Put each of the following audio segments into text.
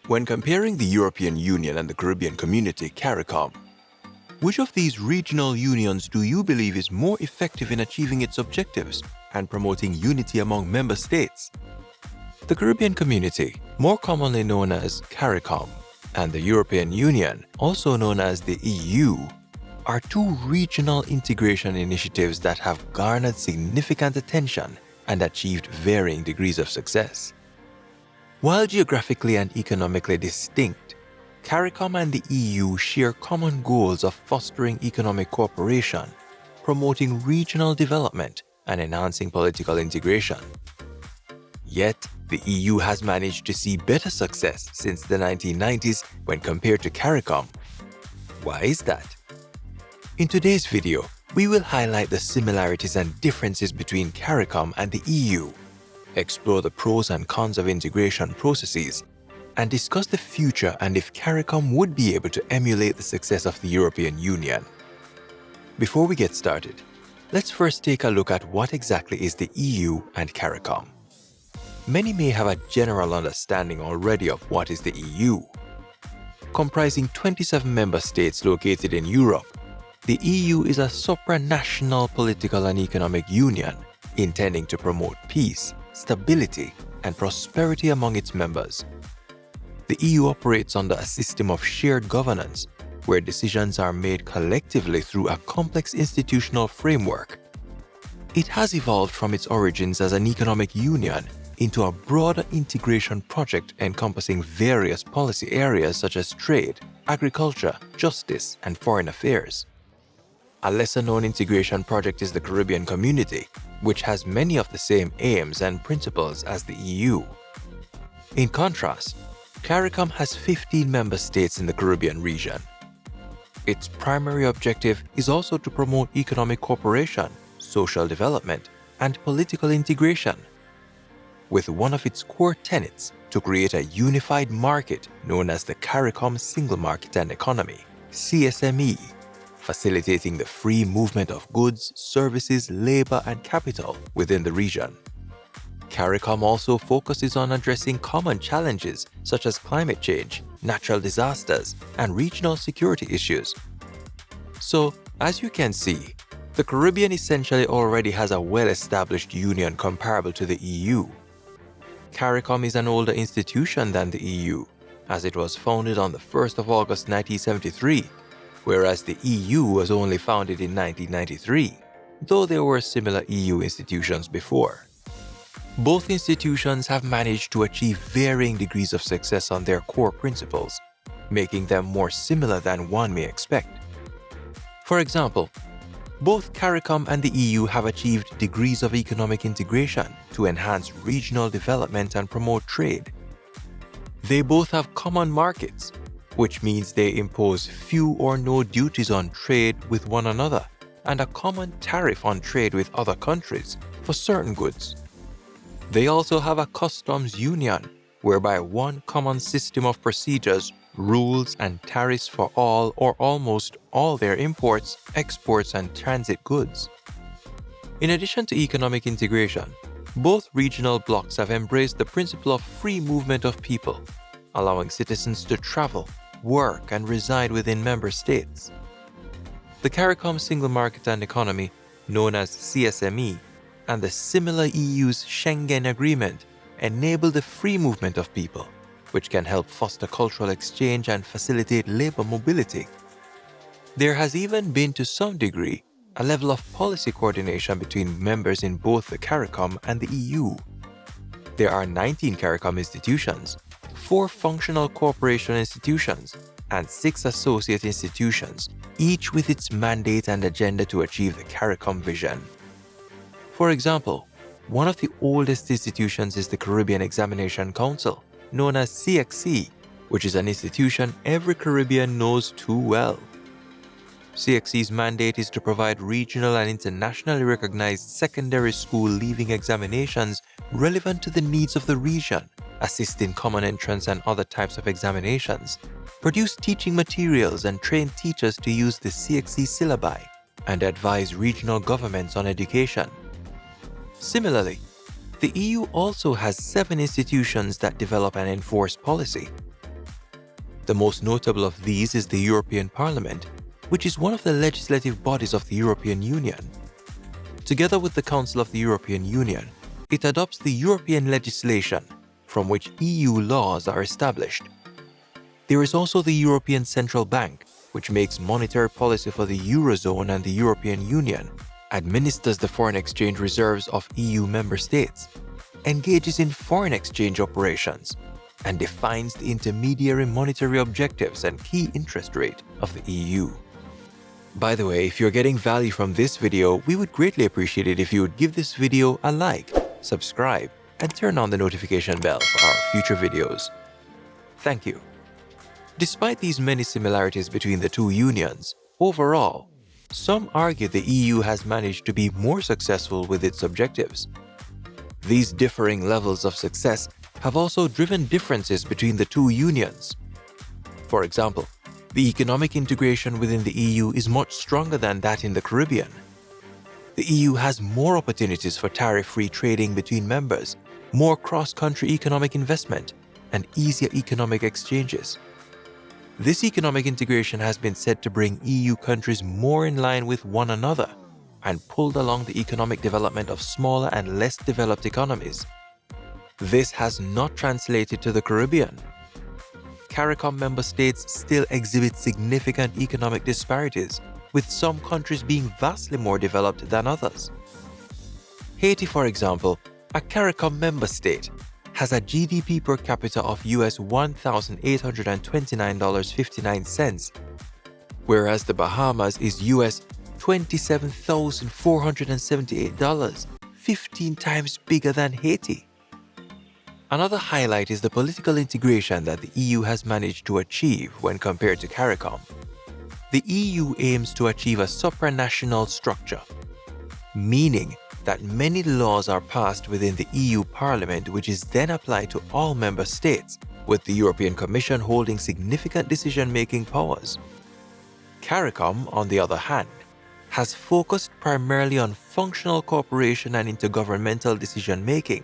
When comparing the European Union and the Caribbean Community, CARICOM, which of these regional unions do you believe is more effective in achieving its objectives and promoting unity among member states? The Caribbean Community, more commonly known as CARICOM, and the European Union, also known as the EU, are two regional integration initiatives that have garnered significant attention and achieved varying degrees of success. While geographically and economically distinct, CARICOM and the EU share common goals of fostering economic cooperation, promoting regional development, and enhancing political integration. Yet, the EU has managed to see better success since the 1990s when compared to CARICOM. Why is that? In today's video, we will highlight the similarities and differences between CARICOM and the EU, explore the pros and cons of integration processes, and discuss the future and if CARICOM would be able to emulate the success of the European Union. Before we get started, let's first take a look at what exactly is the EU and CARICOM. Many may have a general understanding already of what is the EU. Comprising 27 member states located in Europe, the EU is a supranational political and economic union intending to promote peace, stability, and prosperity among its members. The EU operates under a system of shared governance where decisions are made collectively through a complex institutional framework. It has evolved from its origins as an economic union into a broader integration project encompassing various policy areas such as trade, agriculture, justice, and foreign affairs. A lesser-known integration project is the Caribbean Community, which has many of the same aims and principles as the EU. In contrast, CARICOM has 15 member states in the Caribbean region. Its primary objective is also to promote economic cooperation, social development, and political integration, with one of its core tenets to create a unified market known as the CARICOM Single Market and Economy, CSME, facilitating the free movement of goods, services, labor, and capital within the region. CARICOM also focuses on addressing common challenges such as climate change, natural disasters, and regional security issues. So, as you can see, the Caribbean essentially already has a well-established union comparable to the EU. CARICOM is an older institution than the EU, as it was founded on the 1st of August 1973, whereas the EU was only founded in 1993, though there were similar EU institutions before. Both institutions have managed to achieve varying degrees of success on their core principles, making them more similar than one may expect. For example, both CARICOM and the EU have achieved degrees of economic integration to enhance regional development and promote trade. They both have common markets, which means they impose few or no duties on trade with one another and a common tariff on trade with other countries for certain goods. They also have a customs union, whereby one common system of procedures, rules, and tariffs for all or almost all their imports, exports, and transit goods. In addition to economic integration, both regional blocs have embraced the principle of free movement of people, allowing citizens to travel, work, and reside within member states. The CARICOM Single Market and Economy, known as CSME, and the similar EU's Schengen Agreement enable the free movement of people, which can help foster cultural exchange and facilitate labor mobility. There has even been, to some degree, a level of policy coordination between members in both the CARICOM and the EU. There are 19 CARICOM institutions, 4 functional cooperation institutions, and 6 associate institutions, each with its mandate and agenda to achieve the CARICOM vision. For example, one of the oldest institutions is the Caribbean Examination Council, known as CXC, which is an institution every Caribbean knows too well. CXC's mandate is to provide regional and internationally recognized secondary school leaving examinations relevant to the needs of the region, assist in common entrance and other types of examinations, produce teaching materials and train teachers to use the CXC syllabi, and advise regional governments on education. Similarly, the EU also has 7 institutions that develop and enforce policy. The most notable of these is the European Parliament, which is one of the legislative bodies of the European Union. Together with the Council of the European Union, it adopts the European legislation from which EU laws are established. There is also the European Central Bank, which makes monetary policy for the Eurozone and the European Union, administers the foreign exchange reserves of EU member states, engages in foreign exchange operations, and defines the intermediary monetary objectives and key interest rate of the EU. By the way, if you're getting value from this video, we would greatly appreciate it if you would give this video a like, subscribe, and turn on the notification bell for our future videos. Thank you. Despite these many similarities between the two unions, overall, some argue the EU has managed to be more successful with its objectives. These differing levels of success have also driven differences between the two unions. For example, the economic integration within the EU is much stronger than that in the Caribbean. The EU has more opportunities for tariff-free trading between members, more cross-country economic investment, and easier economic exchanges. This economic integration has been said to bring EU countries more in line with one another and pulled along the economic development of smaller and less developed economies. This has not translated to the Caribbean. CARICOM member states still exhibit significant economic disparities, with some countries being vastly more developed than others. Haiti, for example, a CARICOM member state, has a GDP per capita of US $1,829.59, whereas the Bahamas is US $27,478, 15 times bigger than Haiti. Another highlight is the political integration that the EU has managed to achieve when compared to CARICOM. The EU aims to achieve a supranational structure, meaning that many laws are passed within the EU Parliament which is then applied to all member states, with the European Commission holding significant decision-making powers. CARICOM, on the other hand, has focused primarily on functional cooperation and intergovernmental decision-making,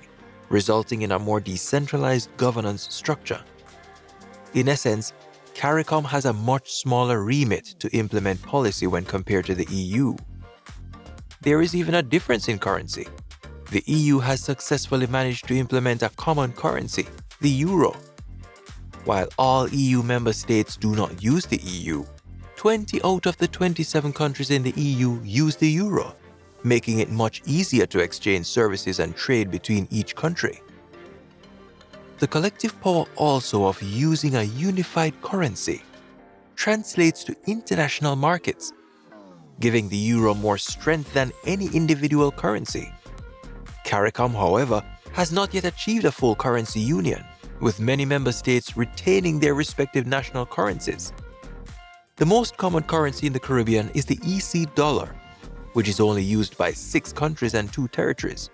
resulting in a more decentralized governance structure. In essence, CARICOM has a much smaller remit to implement policy when compared to the EU. There is even a difference in currency. The EU has successfully managed to implement a common currency, the euro. While all EU member states do not use the EU, 20 out of the 27 countries in the EU use the euro, making it much easier to exchange services and trade between each country. The collective power also of using a unified currency translates to international markets, giving the euro more strength than any individual currency. CARICOM, however, has not yet achieved a full currency union, with many member states retaining their respective national currencies. The most common currency in the Caribbean is the EC dollar, which is only used by 6 countries and 2 territories.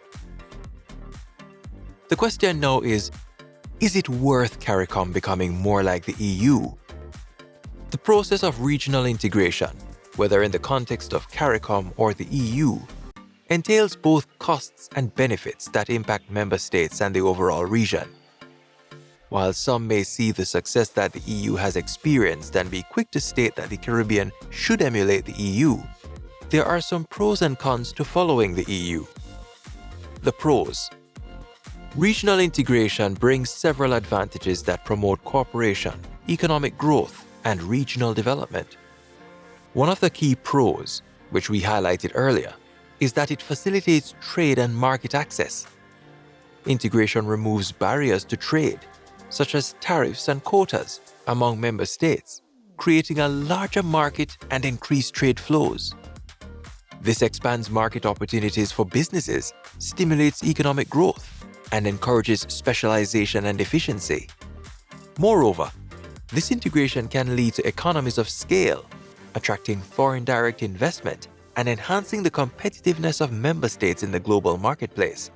The question now is it worth CARICOM becoming more like the EU? The process of regional integration, whether in the context of CARICOM or the EU, entails both costs and benefits that impact member states and the overall region. While some may see the success that the EU has experienced and be quick to state that the Caribbean should emulate the EU, there are some pros and cons to following the EU. The pros. Regional integration brings several advantages that promote cooperation, economic growth, and regional development. One of the key pros, which we highlighted earlier, is that it facilitates trade and market access. Integration removes barriers to trade, such as tariffs and quotas, among member states, creating a larger market and increased trade flows. This expands market opportunities for businesses, stimulates economic growth, and encourages specialization and efficiency. Moreover, this integration can lead to economies of scale, attracting foreign direct investment and enhancing the competitiveness of member states in the global marketplace.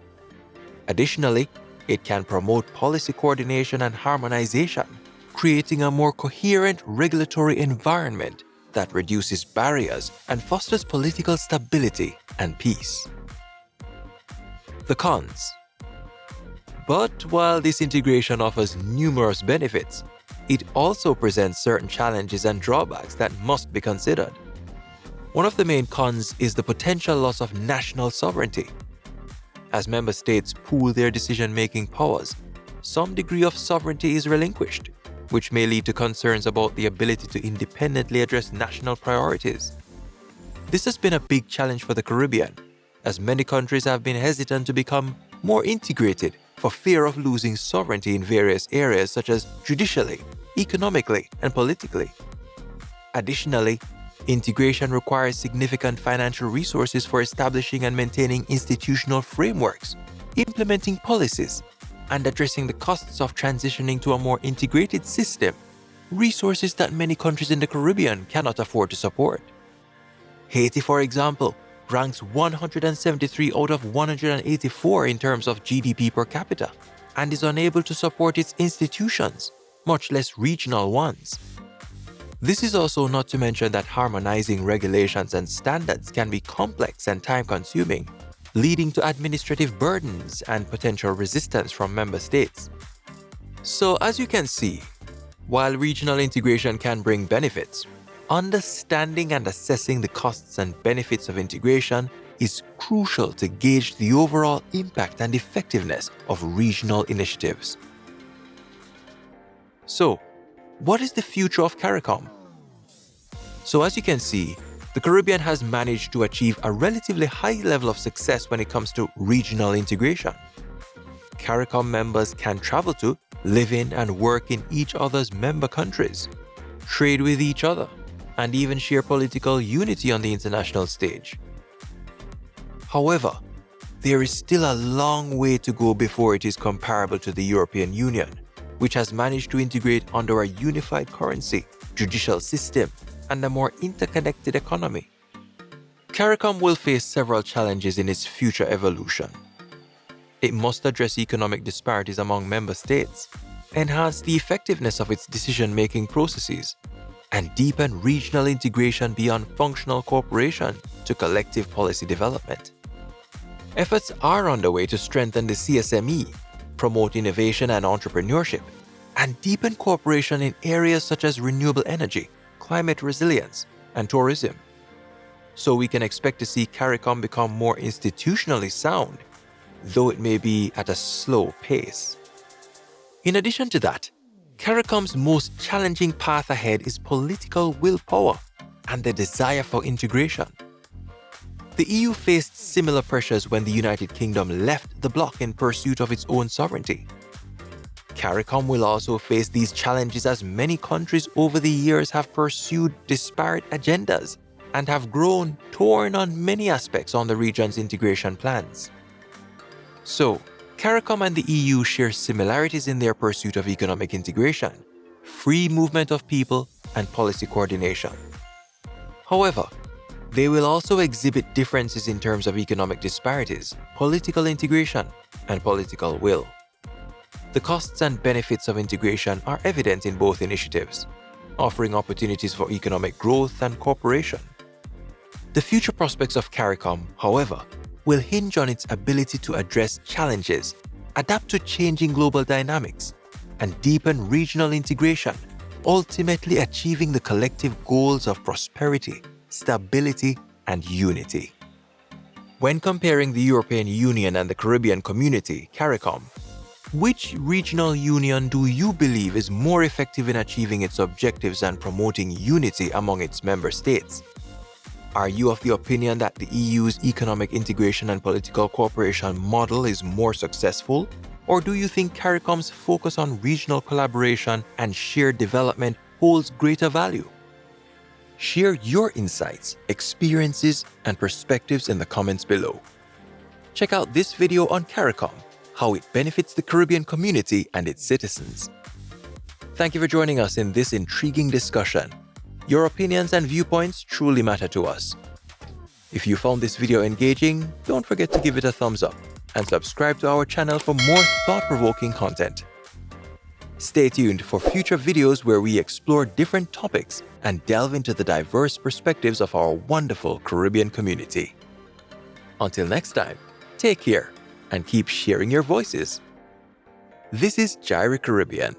Additionally, it can promote policy coordination and harmonization, creating a more coherent regulatory environment that reduces barriers and fosters political stability and peace. The cons. But while this integration offers numerous benefits, it also presents certain challenges and drawbacs that must be considered. One of the main cons is the potential loss of national sovereignty. As member states pool their decision-making powers, some degree of sovereignty is relinquished, which may lead to concerns about the ability to independently address national priorities. This has been a big challenge for the Caribbean, as many countries have been hesitant to become more integrated for fear of losing sovereignty in various areas such as judicially, economically, and politically. Additionally, integration requires significant financial resources for establishing and maintaining institutional frameworks, implementing policies, and addressing the costs of transitioning to a more integrated system, resources that many countries in the Caribbean cannot afford to support. Haiti, for example, ranks 173 out of 184 in terms of GDP per capita and is unable to support its institutions, much less regional ones. This is also not to mention that harmonizing regulations and standards can be complex and time-consuming, leading to administrative burdens and potential resistance from member states. So as you can see, while regional integration can bring benefits, understanding and assessing the costs and benefits of integration is crucial to gauge the overall impact and effectiveness of regional initiatives. So, what is the future of CARICOM? So as you can see, the Caribbean has managed to achieve a relatively high level of success when it comes to regional integration. CARICOM members can travel to, live in, and work in each other's member countries, trade with each other, and even share political unity on the international stage. However, there is still a long way to go before it is comparable to the European Union, which has managed to integrate under a unified currency, judicial system, and a more interconnected economy. CARICOM will face several challenges in its future evolution. It must address economic disparities among member states, enhance the effectiveness of its decision-making processes, and deepen regional integration beyond functional cooperation to collective policy development. Efforts are underway to strengthen the CSME, promote innovation and entrepreneurship, and deepen cooperation in areas such as renewable energy, climate resilience, and tourism. So we can expect to see CARICOM become more institutionally sound, though it may be at a slow pace. In addition to that, CARICOM's most challenging path ahead is political willpower and the desire for integration. The EU faced similar pressures when the United Kingdom left the bloc in pursuit of its own sovereignty. CARICOM will also face these challenges as many countries over the years have pursued disparate agendas and have grown torn on many aspects on the region's integration plans. So, CARICOM and the EU share similarities in their pursuit of economic integration, free movement of people, and policy coordination. However, they will also exhibit differences in terms of economic disparities, political integration, and political will. The costs and benefits of integration are evident in both initiatives, offering opportunities for economic growth and cooperation. The future prospects of CARICOM, however, will hinge on its ability to address challenges, adapt to changing global dynamics, and deepen regional integration, ultimately achieving the collective goals of prosperity, stability, and unity. When comparing the European Union and the Caribbean Community, CARICOM, which regional union do you believe is more effective in achieving its objectives and promoting unity among its member states? Are you of the opinion that the EU's economic integration and political cooperation model is more successful? Or do you think CARICOM's focus on regional collaboration and shared development holds greater value? Share your insights, experiences, and perspectives in the comments below. Check out this video on CARICOM, how it benefits the Caribbean community and its citizens. Thank you for joining us in this intriguing discussion. Your opinions and viewpoints truly matter to us. If you found this video engaging, don't forget to give it a thumbs up and subscribe to our channel for more thought-provoking content. Stay tuned for future videos where we explore different topics and delve into the diverse perspectives of our wonderful Caribbean community. Until next time, take care and keep sharing your voices. This is J-irie Caribbean.